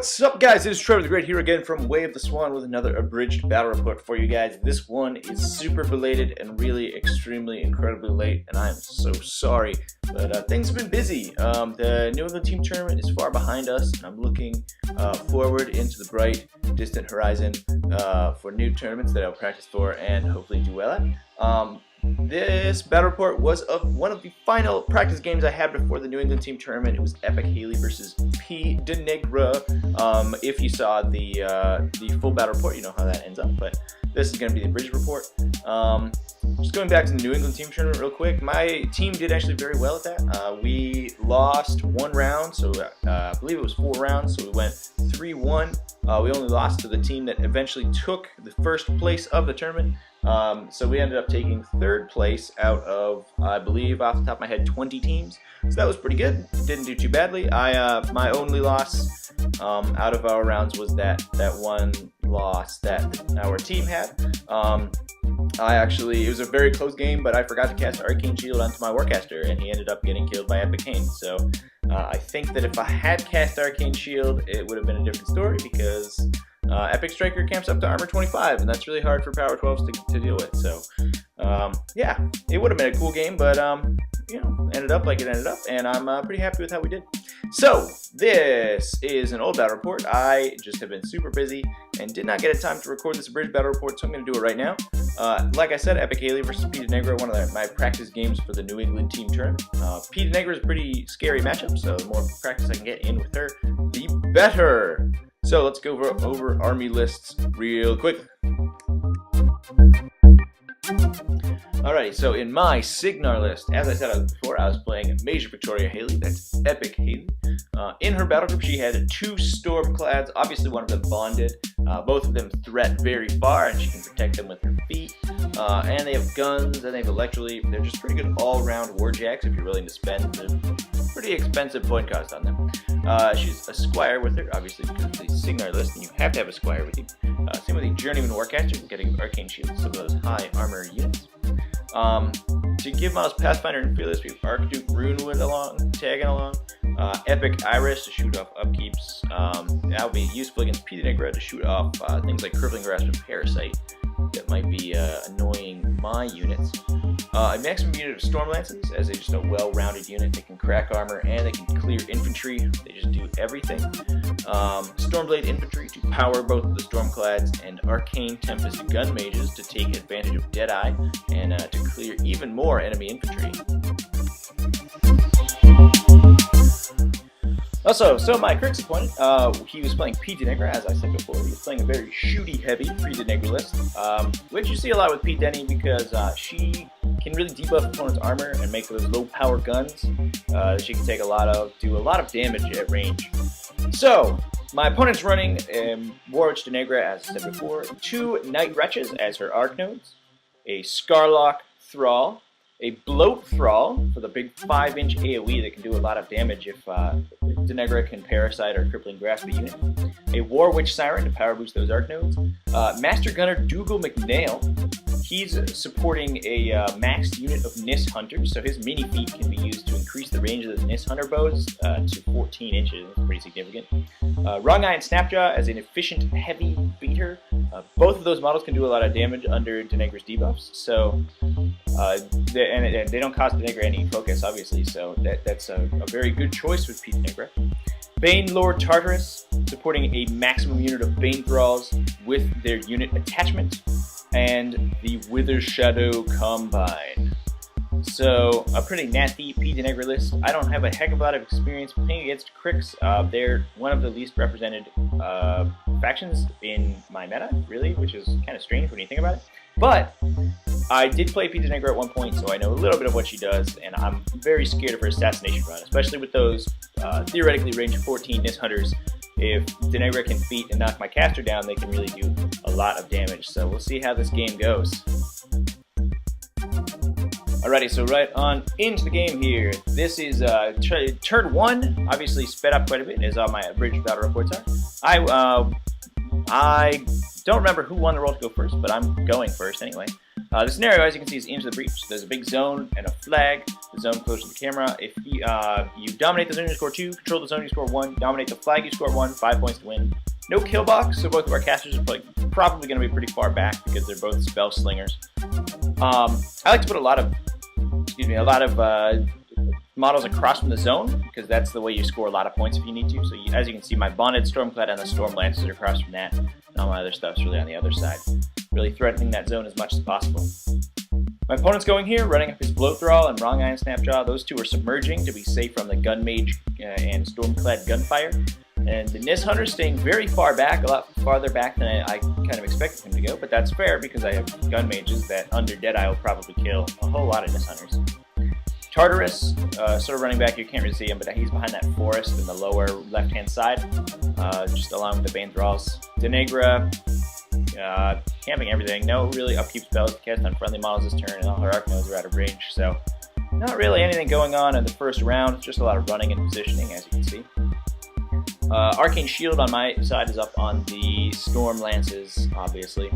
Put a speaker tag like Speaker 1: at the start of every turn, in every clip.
Speaker 1: What's up, guys? It is Trevor the Great here again from Way of the Swan with another Abridged Battle Report for you guys. This one is super belated and really extremely incredibly late, and I am so sorry, but things have been busy. The New England team tournament is far behind us, and I'm looking forward into the bright, distant horizon for new tournaments that I'll practice for and hopefully do well at. This battle report was of one of the final practice games I had before the New England team tournament. It was MkII versus pDeneghra. If you saw the full battle report, you know how that ends up. But this is going to be the Abridged report. Just going back to the New England team tournament real quick, my team did actually very well at that. We lost one round, so I believe it was 4 rounds, so we went 3-1. We only lost to the team that eventually took the first place of the tournament. So we ended up taking 3rd place out of, I believe, off the top of my head, 20 teams. So that was pretty good. Didn't do too badly. My only loss out of our rounds was that one loss that our team had. It was a very close game, but I forgot to cast Arcane Shield onto my Warcaster, and he ended up getting killed by MkII. So I think that if I had cast Arcane Shield, it would have been a different story, because Epic Striker camps up to armor 25, and that's really hard for power 12s to deal with. So yeah, it would have been a cool game, but you know, ended up like it ended up, and I'm pretty happy with how we did. So this is an old battle report. I just have been super busy and did not get a time to record this Abridged battle report, so I'm going to do it right now. Like I said, MkII versus pDeneghra, one of my practice games for the New England team tournament. pDeneghra is a pretty scary matchup, so the more practice I can get in with her, the better. So let's go over army lists real quick. Alrighty, so in my Cygnar list, as I said before, I was playing Mage Victoria Haley, that's Epic Haley. In her battle group, she had 2 Stormclads, obviously one of them bonded. Both of them threat very far, and she can protect them with her feet. And they have guns, and they have electroleap. They're just pretty good all-round warjacks if you're willing to spend the pretty expensive point cost on them. She's a Squire with her, obviously because of the Cygnar list, and you have to have a Squire with you. Same with the Journeyman Warcaster, getting Arcane Shield, some of those high armor units. To give models Pathfinder and Fearless, we have Archduke Runewood tagging along. Epic Eiryss to shoot off upkeeps. That will be useful against pDeneghra to shoot off things like Crippling Grasp and Parasite that might be annoying my units. A maximum unit of Storm Lances, as they're just a well-rounded unit. They can crack armor and they can clear infantry. They just do everything. Stormblade infantry to power both of the Stormclads, and Arcane Tempest gun mages to take advantage of Deadeye and to clear even more enemy infantry. Also, so my Cryx opponent, he was playing pDeneghra, as I said before. He was playing a very shooty-heavy pDeneghra list, which you see a lot with pDenny because she can really debuff opponent's armor and make those low-power guns. She can do a lot of damage at range. So my opponent's running Warwitch Deneghra, as I said before, 2 Nightwretches as her arc nodes, a Skarlock Thrall, a Bloat Thrall for the big 5-inch AoE that can do a lot of damage if Deneghra can Parasite or Crippling Grasp a unit. A Warwitch Siren to power boost those arc nodes. Master Gunner Dougal McNail. He's supporting a maxed unit of Nis Hunters, so his mini feat can be used to increase the range of the Nis Hunter bows to 14 inches. That's pretty significant. Wrong Eye and Snapjaw as an efficient heavy beater. Both of those models can do a lot of damage under Deneghra's debuffs, so they don't cost Deneghra any focus, obviously, so that's a very good choice with pDeneghra. Bane Lord Tartarus, supporting a maximum unit of Bane Thralls with their unit attachment, and the Wither Shadow Combine. So, a pretty nasty pDeneghra list. I don't have a heck of a lot of experience playing against Cryx. They're one of the least represented factions in my meta, really, which is kind of strange when you think about it. But I did play pDeneghra at one point, so I know a little bit of what she does, and I'm very scared of her assassination run, especially with those theoretically range 14 Nis Hunters. If Deneghra can feat and knock my caster down, they can really do a lot of damage. So we'll see how this game goes. Alrighty, so right on into the game here. This is turn 1, obviously sped up quite a bit, as all my Abridged battle reports are. I don't remember who won the role to go first, but I'm going first anyway. The scenario, as you can see, is into the breach. There's a big zone and a flag. the zone close to the camera. If you dominate the zone, you score 2. Control the zone, you score 1. Dominate the flag, you score 1. 5 points to win. No kill box, so both of our casters are probably going to be pretty far back because they're both spell slingers. I like to put a lot of models across from the zone because that's the way you score a lot of points if you need to. So as you can see, my Bonded Stormclad and the Stormlances are across from that, and all my other stuff's really on the other side, really threatening that zone as much as possible. My opponent's going here, running up his Bloat Thrall and Wrong Eye and Snapjaw. Those two are submerging to be safe from the Gun Mage and Stormclad gunfire. And the Nis Hunter's staying very far back, a lot farther back than I kind of expected him to go, but that's fair because I have Gun Mages that under Deadeye will probably kill a whole lot of Nis Hunters. Tartarus, sort of running back, you can't really see him, but he's behind that forest in the lower left-hand side, just along with the Bane Thralls. Deneghra, camping everything, no really upkeep spells to cast on friendly models this turn, and all her Archnodes are out of range, so not really anything going on in the first round, just a lot of running and positioning, as you can see. Arcane Shield on my side is up on the Storm Lances, obviously.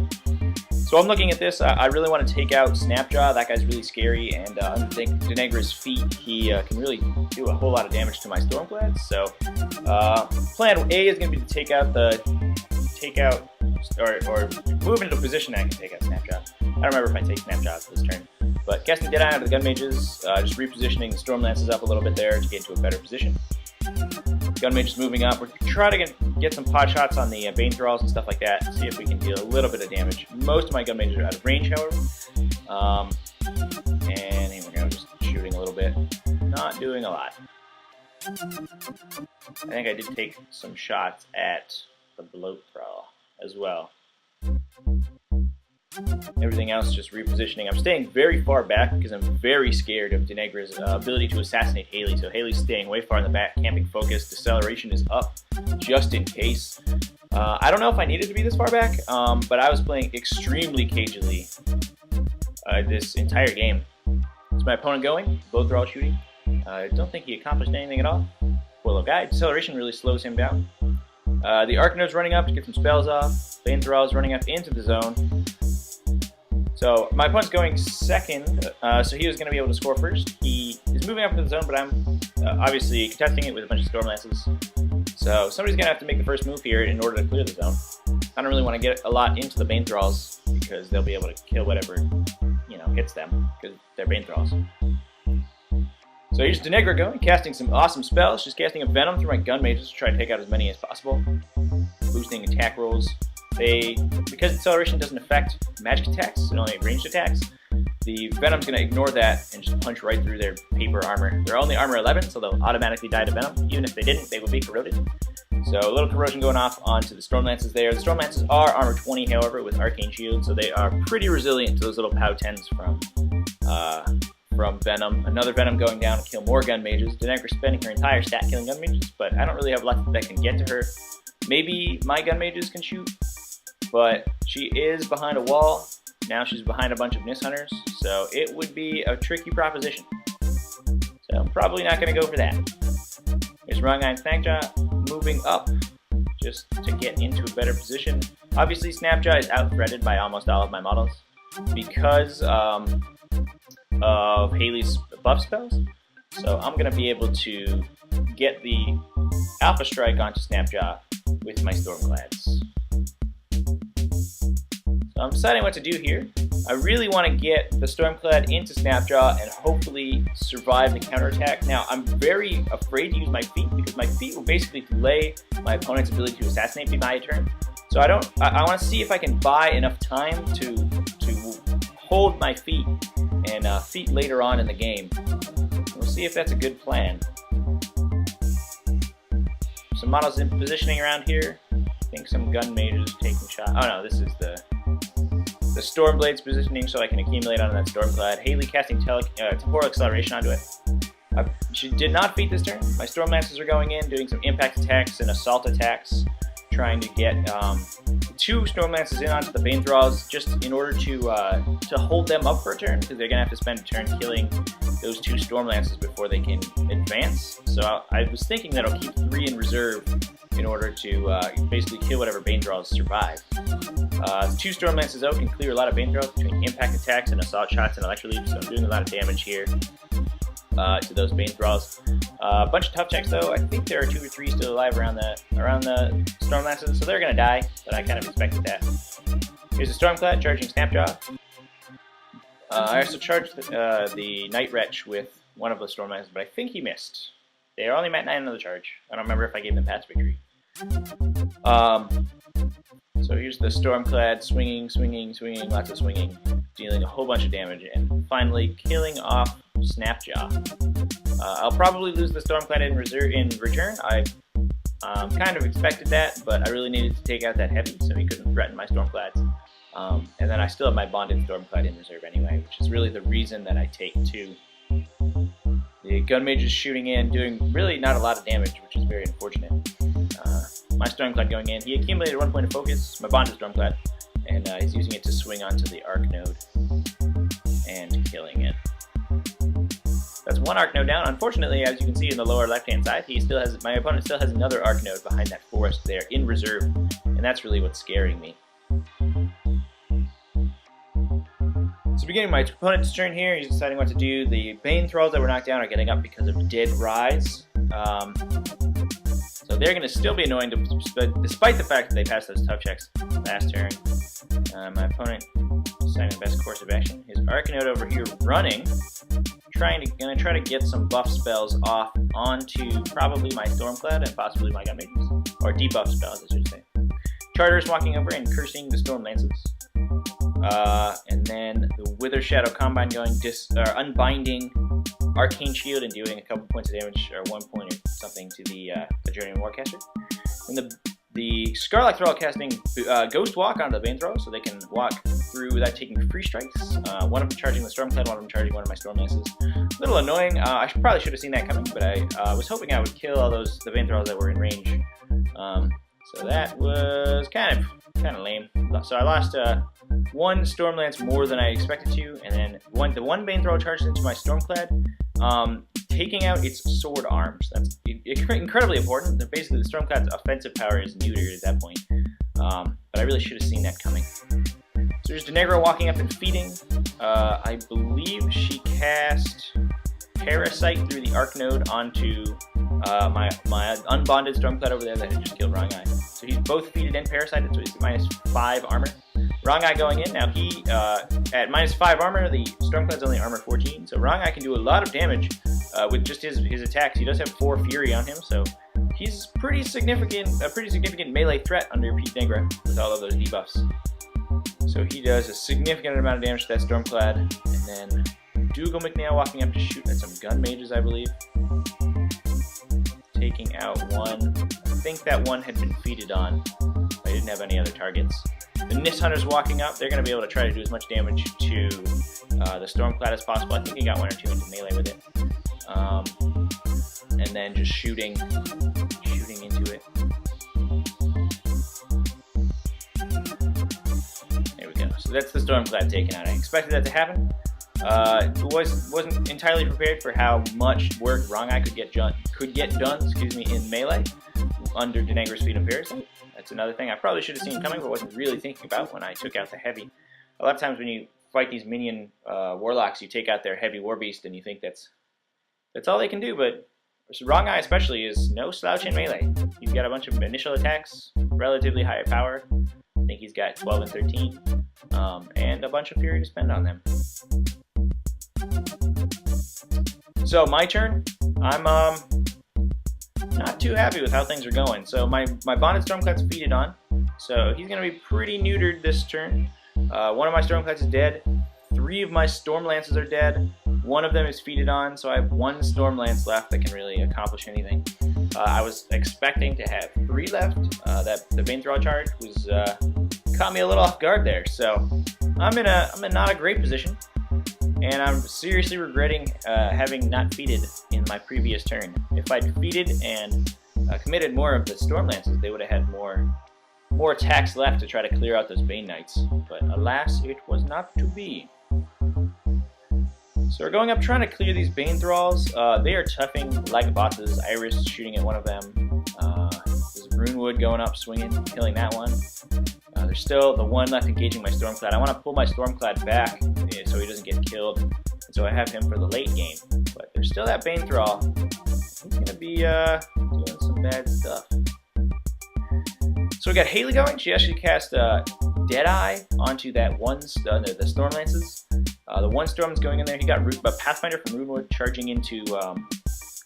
Speaker 1: So I'm looking at this, I really want to take out Snapjaw. That guy's really scary, and underneath Deneghra's feet, he can really do a whole lot of damage to my Stormclad. So plan A is going to be to or move into a position that I can take out Snapjaw. I don't remember if I take Snapjaw this turn. But casting Deadeye out of the Gun Mages, just repositioning the Storm Lances up a little bit there to get into a better position. Gun Mage is moving up. We're trying to get some pot shots on the Bane Thralls and stuff like that, see if we can deal a little bit of damage. Most of my Gun Mages are out of range, however. And here we go, just shooting a little bit. Not doing a lot. I think I did take some shots at the Bloat Thrall as well. Everything else just repositioning. I'm staying very far back because I'm very scared of Deneghra's ability to assassinate Eihaley. So Eihaley's staying way far in the back, camping focus. Deceleration is up just in case. I don't know if I needed to be this far back, but I was playing extremely cagily this entire game. Is my opponent going? Both are all shooting. I don't think he accomplished anything at all. Poor little guy. Deceleration really slows him down. The Archnode's running up to get some spells off. Bane Thrall's running up into the zone. So my opponent's going second, so he was going to be able to score first. He is moving up into the zone, but I'm obviously contesting it with a bunch of Storm Lances. So somebody's going to have to make the first move here in order to clear the zone. I don't really want to get a lot into the Bane Thralls because they'll be able to kill whatever, hits them because they're Bane Thralls. So here's Deneghra going, casting some awesome spells. She's casting a Venom through my Gun Mages to try to take out as many as possible. Boosting attack rolls. Because acceleration doesn't affect magic attacks, it only ranged attacks, the Venom's going to ignore that and just punch right through their paper armor. They're only armor 11, so they'll automatically die to Venom. Even if they didn't, they would be corroded. So a little corrosion going off onto the Storm Lances there. The Storm Lances are armor 20, however, with Arcane Shield, so they are pretty resilient to those little POW 10s from Venom. Another Venom going down to kill more Gun Mages. Deneghra spending her entire stat killing Gun Mages, but I don't really have a lot that can get to her. Maybe my Gun Mages can shoot, but she is behind a wall. Now she's behind a bunch of Nis Hunters, so it would be a tricky proposition. So I'm probably not going to go for that. There's Wrong Eye and Snapjaw moving up just to get into a better position. Obviously Snapjaw is out-threaded by almost all of my models because of Eihaley's buff spells. So I'm going to be able to get the Alpha Strike onto Snapjaw with my Stormclads. So I'm deciding what to do here. I really want to get the Stormclad into Snapjaw and hopefully survive the counterattack. Now, I'm very afraid to use my feet because my feet will basically delay my opponent's ability to assassinate me by a turn. So I want to see if I can buy enough time to hold my feet and feet later on in the game. We'll see if that's a good plan. Some models in positioning around here. I think some Gun Mages taking shots. Oh no, this is the Stormblade's positioning so I can accumulate onto that Stormclad. Eihaley casting temporal acceleration onto it. She did not feat this turn. My Storm Lances are going in, doing some impact attacks and assault attacks, trying to get 2 Storm Lances in onto the Bane Thralls just in order to hold them up for a turn, because they're going to have to spend a turn killing those 2 Storm Lances before they can advance. So I was thinking that I'll keep 3 in reserve in order to basically kill whatever Bane Thralls survive. 2 Storm Lances out can clear a lot of Bane Thralls between impact attacks and assault shots and electroleaps, so I'm doing a lot of damage here. to those Bane Thralls. A bunch of tough checks though. I think there are 2 or 3 still alive around the Stormlances, so they're gonna die. But I kind of expected that. Here's the Stormclad charging Snapjaw. I also charged the Nightwretch with one of the Stormlances, but I think he missed. They are only at 9 on the charge. I don't remember if I gave them Pat's Victory. So here's the Stormclad swinging, lots of swinging, dealing a whole bunch of damage, and finally killing off Snapjaw. I'll probably lose the Stormclad in return. I kind of expected that, but I really needed to take out that heavy so he couldn't threaten my Stormclads. And then I still have my bonded Stormclad in reserve anyway, which is really the reason that I take 2. The gun mage is shooting in, doing really not a lot of damage, which is very unfortunate. My Stormclad going in. He accumulated 1 point of focus, my bonded Stormclad, and he's using it to swing onto the Arc Node and killing it. That's 1 Arc Node down. Unfortunately, as you can see in the lower left-hand side, my opponent still has another Arc Node behind that forest there in reserve, and that's really what's scaring me. So beginning my opponent's turn here, he's deciding what to do. The Bane Thralls that were knocked down are getting up because of Dead Rise. So they're going to still be annoying, despite the fact that they passed those tough checks last turn. My opponent deciding the best course of action. His Arcanode over here running, gonna try to get some buff spells off onto probably my Stormclad and possibly my Gun Mages, or debuff spells, I should say. Charter's walking over and cursing the Stormlances. And then the Wither Shadow Combine going, unbinding Arcane Shield and doing a couple points of damage, or 1 point or something to the Journeyman Warcaster. And the Skarlock Thrall casting Ghost Walk onto the Bane Thrall, so they can walk through without taking free strikes. One of them charging the Stormclad, one of them charging one of my Stormlances. A little annoying. I probably should have seen that coming, but I was hoping I would kill all the Bane Thralls that were in range. So that was kind of lame. So I lost 1 Stormlance more than I expected to, and then the one Bane Thrall charged into my Stormclad, taking out its sword arms. That's incredibly important. Basically, the Stormclad's offensive power is neutered at that point, but I really should have seen that coming. So there's Deneghra walking up and feeding. I believe she cast Parasite through the Arc Node onto my unbonded Stormclad over there that had just killed Wrong-Eye. So he's both feeded and parasited, so he's at -5 armor. Wrong-Eye going in, now he, at -5 armor, the Stormclad's only armor 14, so Wrong-Eye can do a lot of damage with just his attacks. He does have 4 Fury on him, so he's a pretty significant melee threat under pDeneghra with all of those debuffs. So he does a significant amount of damage to that Stormclad, and then Dougal MkII walking up to shoot at some gun mages, I believe. Taking out 1. I think that 1 had been feeded on. I didn't have any other targets. The Nist Hunters walking up, they're going to be able to try to do as much damage to the Stormclad as possible. I think he got 1 or 2 into melee with it. And then just shooting into it. There we go. So that's the Stormclad taken out. I expected that to happen. Wasn't entirely prepared for how much work Wrong-Eye could get done, in melee under Deneghra's Speed and Parasite. That's another thing I probably should have seen coming, but wasn't really thinking about when I took out the heavy. A lot of times when you fight these minion warlocks, you take out their heavy war beast and you think that's all they can do, but Wrong-Eye especially is no slouch in melee. He's got a bunch of initial attacks, relatively high power. I think he's got 12 and 13, and a bunch of fury to spend on them. So my turn, I'm not too happy with how things are going. So my bonded Stormclad's feeded on, so he's going to be pretty neutered this turn. 1 of my Stormclads is dead, 3 of my Stormlances are dead, 1 of them is feeded on, so I have 1 Stormlance left that can really accomplish anything. I was expecting to have 3 left. The Bane Thrall charge was caught me a little off guard there, so I'm in not a great position. And I'm seriously regretting having not feeded in my previous turn. If I'd feeded and committed more of the Stormlances, they would have had more attacks left to try to clear out those Bane Knights. But alas, it was not to be. So we're going up trying to clear these Bane Thralls. They are toughing like bosses. Eiryss shooting at one of them. There's Runewood going up, swinging, killing that one. There's still the 1 left engaging my Stormclad. I want to pull my Stormclad back so he doesn't get killed. And so I have him for the late game. But there's still that Bane Thrall. He's going to be doing some bad stuff. So we got Eihaley going. She actually cast Deadeye onto that one, the Storm Lances. The one Storm's going in there. He got Pathfinder from Runewood charging into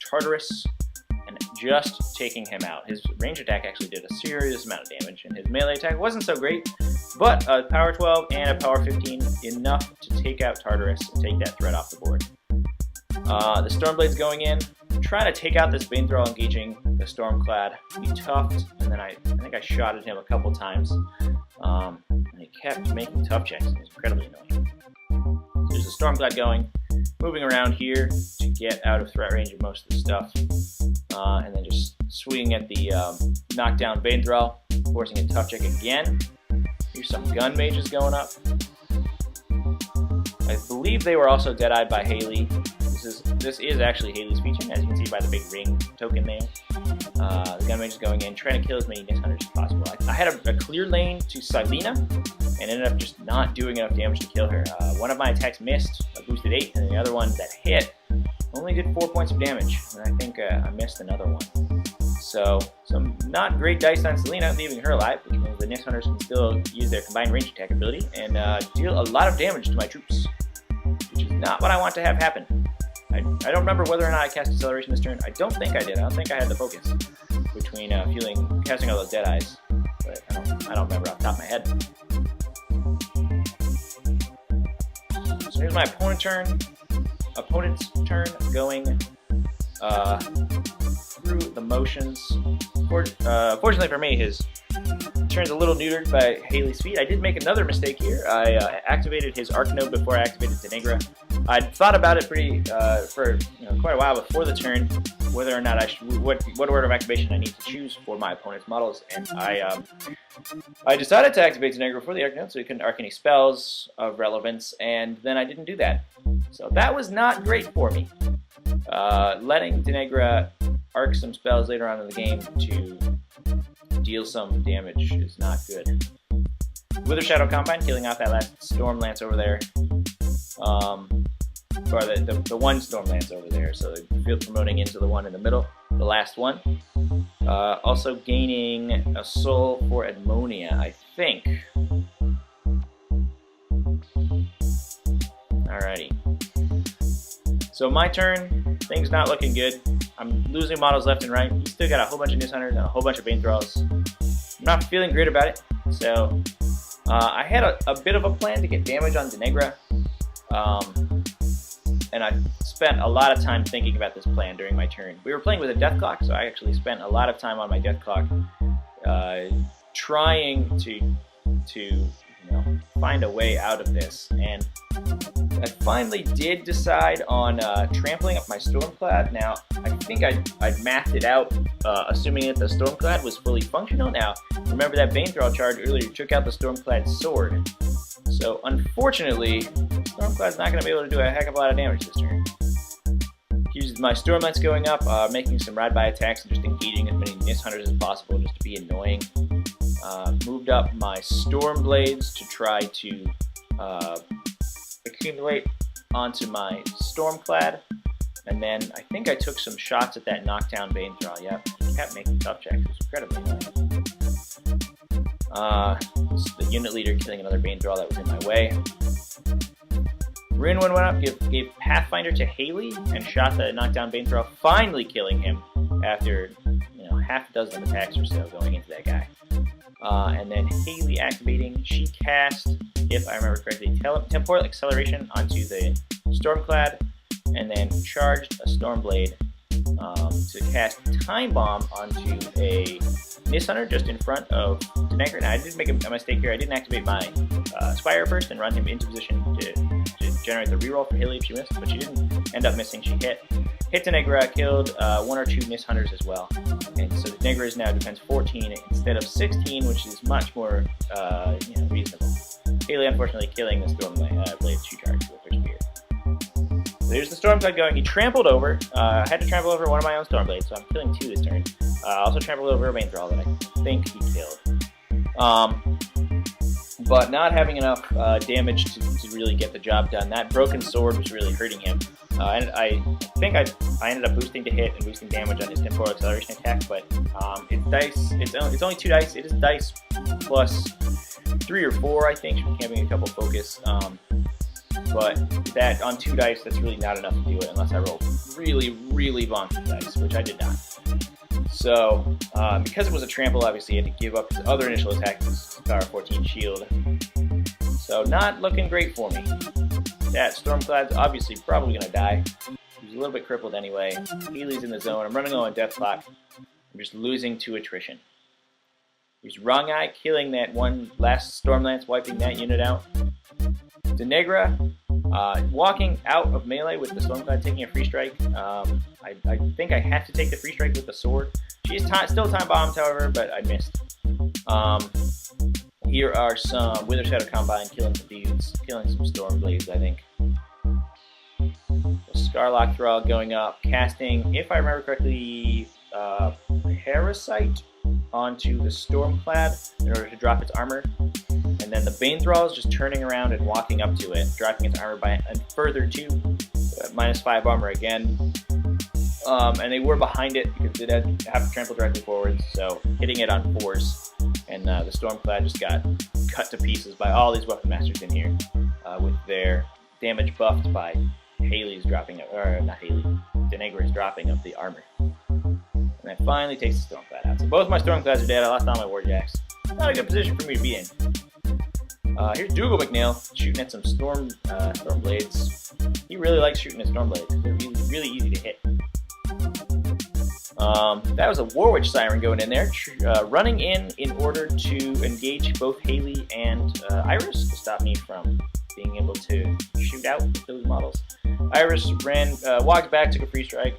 Speaker 1: Tartarus and just taking him out. His range attack actually did a serious amount of damage, and his melee attack wasn't so great, but a power 12 and a power 15 enough to take out Tartarus and take that threat off the board. The Stormblade's going in, trying to take out this Bane Thrall, engaging the Stormclad. He toughed, and then I think I shot at him a couple times, and he kept making tough checks. It was incredibly annoying. So there's a Stormclad going, moving around here to get out of threat range of most of the stuff, and then just swinging at the knockdown Bane Thrall, forcing a tough check again. Here's some gun mages going up. I believe they were also dead-eyed by Eihaley. This is actually Eihaley's feature, as you can see by the big ring token there. The gun mage is going in, trying to kill as many Nist Hunters as possible. I had a clear lane to Cygnar, and ended up just not doing enough damage to kill her. One of my attacks missed, I boosted 8, and the other one that hit only did 4 points of damage, and I think I missed another one. So, some not great dice on Cygnar, leaving her alive, which means the Nist Hunters can still use their combined range attack ability and deal a lot of damage to my troops, which is not what I want to have happen. I don't remember whether or not I cast Acceleration this turn. I don't think I did. I don't think I had the focus between casting all those Deadeyes, but I don't remember off the top of my head. So here's my opponent's turn going through the motions. Fortunately for me, his turn's a little neutered by Eihaley's feat. I did make another mistake here. I activated his Arc Node before I activated Deneghra. I'd thought about it for quite a while before the turn, whether or not what order of activation I need to choose for my opponent's models, and I decided to activate Deneghra for the Arc Node so he couldn't arc any spells of relevance, and then I didn't do that. So that was not great for me. Letting Deneghra arc some spells later on in the game to deal some damage is not good. Wither Shadow Combine, killing off that last Storm Lance over there. Or the one Storm Lance over there, so field promoting into the one in the middle, the last one. Also gaining a soul for Admonia, I think. Alrighty. So my turn, things not looking good. I'm losing models left and right. He's still got a whole bunch of Nist Hunters and a whole bunch of Bane Thralls. I'm not feeling great about it, so I had a bit of a plan to get damage on Deneghra. And I spent a lot of time thinking about this plan during my turn. We were playing with a death clock, so I actually spent a lot of time on my death clock trying to find a way out of this. And I finally did decide on trampling up my Stormclad. Now, I think I'd mathed it out, assuming that the Stormclad was fully functional. Now, remember that Bane Thrall charge earlier took out the Stormclad's sword. So, unfortunately, Stormclad's not going to be able to do a heck of a lot of damage this turn. Here's my Stormlance going up, making some ride-by attacks and just engaging as many Nist Hunters as possible just to be annoying. Moved up my Stormblades to try to accumulate onto my Stormclad. And then I think I took some shots at that knockdown Bane Thrall. Yep, he kept making tough checks. It was incredibly annoying. The unit leader killing another Bane Thrall that was in my way. Runewood went up, gave Pathfinder to Eihaley, and shot the knockdown Bane Thrall, finally killing him after half a dozen attacks or so going into that guy. And then Eihaley activating, she cast, if I remember correctly, Temporal Acceleration onto the Stormclad, and then charged a Stormblade to cast Time Bomb onto a Nist Hunter just in front of Deneghra. Now I did make a mistake here. I didn't activate my Squire first and run him into position to generate the reroll for Eihaley if she missed, but she didn't end up missing. She hit Deneghra, killed 1 or 2 Nist Hunters as well. And so Deneghra is now defense 14 instead of 16, which is much more reasonable. Eihaley unfortunately killing the Stormblade she charged with her spear. So there's the Stormclad going. He trampled over. I had to trample over one of my own Stormblades, so I'm killing 2 this turn. Also trampled over a Bane Thrall that I think he killed. but not having enough damage to really get the job done. That broken sword was really hurting him. And I think I ended up boosting to hit and boosting damage on his temporal acceleration attack, but it's dice. It's only 2 dice. It is dice plus 3 or 4, I think. Camping a couple focus. But that on 2 dice, that's really not enough to do it unless I roll really, really bonky dice, which I did not. So, because it was a trample, obviously, he had to give up his other initial attack, his power 14 shield. So, not looking great for me. That Stormclad's obviously probably going to die. He's a little bit crippled anyway. Healy's in the zone. I'm running low on death clock. I'm just losing to attrition. He's Wrong Eye, killing that one last Stormlance, wiping that unit out. Deneghra, walking out of melee with the Stormclad, taking a free strike. I think I have to take the free strike with the sword. She is still time bombed, however, but I missed. Here are some Wither Shadow Combine killing some dudes, killing some Stormblades, I think. Skarlock Thrall going up, casting, if I remember correctly, Parasite onto the Stormclad in order to drop its armor. And then the Bane Thralls just turning around and walking up to it, dropping its armor by a further 2, -5 armor again. And they were behind it because it had have to trample directly forwards, so hitting it on 4s. And the Stormclad just got cut to pieces by all these Weapon Masters in here, with their damage buffed by Haley's dropping up, or not Haley, Deneghra's dropping up the armor. And that finally takes the Stormclad out. So both my Stormclads are dead. I lost all my Warjacks. Not a good position for me to be in. Here's Dougal McNeil shooting at some Stormblades. He really likes shooting at Stormblades. They're really easy to hit. That was a Warwitch Siren going in there, running in order to engage both Haley and Eiryss to stop me from being able to shoot out those models. Eiryss walked back, took a free strike.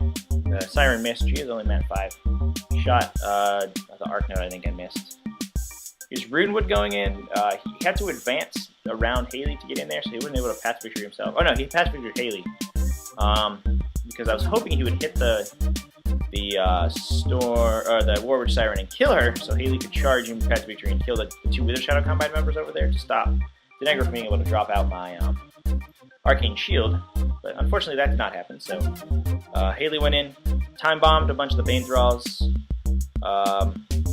Speaker 1: Siren missed. She is only -5. Shot the Arc Note, I think I missed. Here's Runewood going in. He had to advance around Haley to get in there, so he wasn't able to pass victory himself. Oh no, he passed victory Haley. Because I was hoping he would hit the Warwitch Siren and kill her, so Haley could charge him, pass victory, and kill the 2 Wither Shadow Combine members over there to stop Deneghra from being able to drop out my Arcane Shield. But unfortunately, that did not happen. So Haley went in, time bombed a bunch of the Bane Thralls.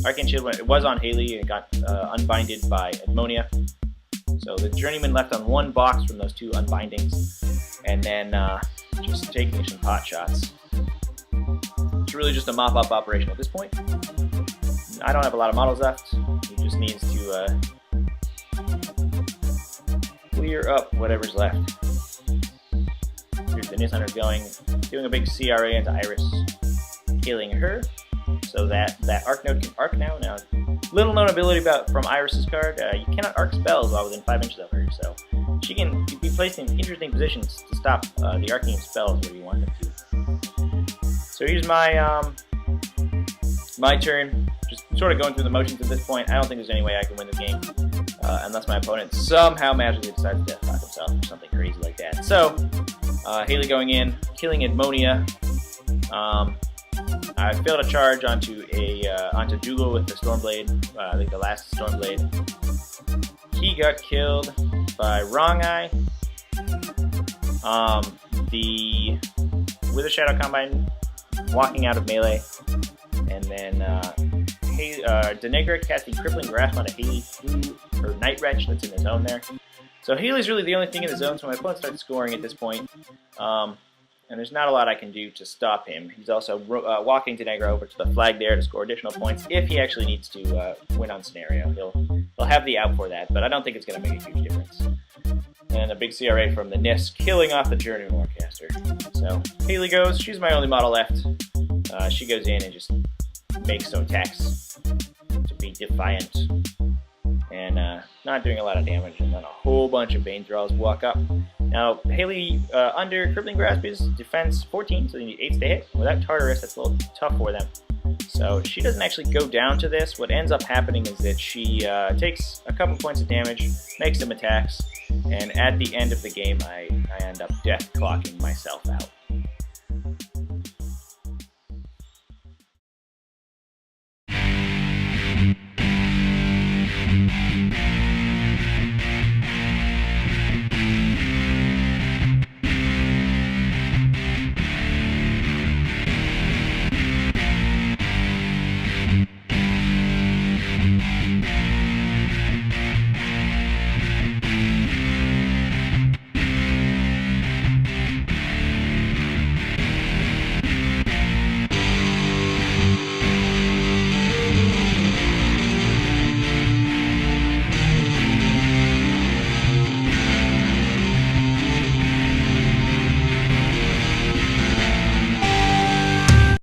Speaker 1: Arcane Shield was on Haley and got unbinded by Edmonia. So the Journeyman left on 1 box from those 2 unbindings, and then just taking some pot shots. It's really just a mop-up operation at this point. I don't have a lot of models left. He just needs to clear up whatever's left. Here's the Nis Hunter going, doing a big CRA into Eiryss, killing her. So that Arc Node can arc now. Now, little known ability from Eiryss's card, you cannot arc spells while within 5 inches of her, so she can be placed in interesting positions to stop the arcane spells where you want them to. So here's my my turn. Just sort of going through the motions at this point. I don't think there's any way I can win this game unless my opponent somehow magically decides to death clock himself or something crazy like that. So Haley going in, killing Edmonia. I failed a charge onto Dougal with the Stormblade. I think the last Stormblade. He got killed by Wrong Eye. The Wither Shadow Combine walking out of melee, and then Deneghra casting Crippling Grasp onto Haley through her Nightwretch that's in the zone there. So Haley's really the only thing in the zone, so my opponent starts scoring at this point. And there's not a lot I can do to stop him. He's also walking Deneghra over to the flag there to score additional points if he actually needs to win on scenario. He'll have the out for that, but I don't think it's going to make a huge difference. And a big CRA from the Nis, killing off the Journeyman Warcaster. So Haley goes. She's my only model left. She goes in and just makes some attacks to be defiant. And not doing a lot of damage. And then a whole bunch of Bane Thralls walk up. Now, Haley, under Crippling Grasp is defense 14, so they need 8s to hit. Without Tartarus, that's a little tough for them. So she doesn't actually go down to this. What ends up happening is that she takes a couple points of damage, makes some attacks, and at the end of the game, I end up death clocking myself out.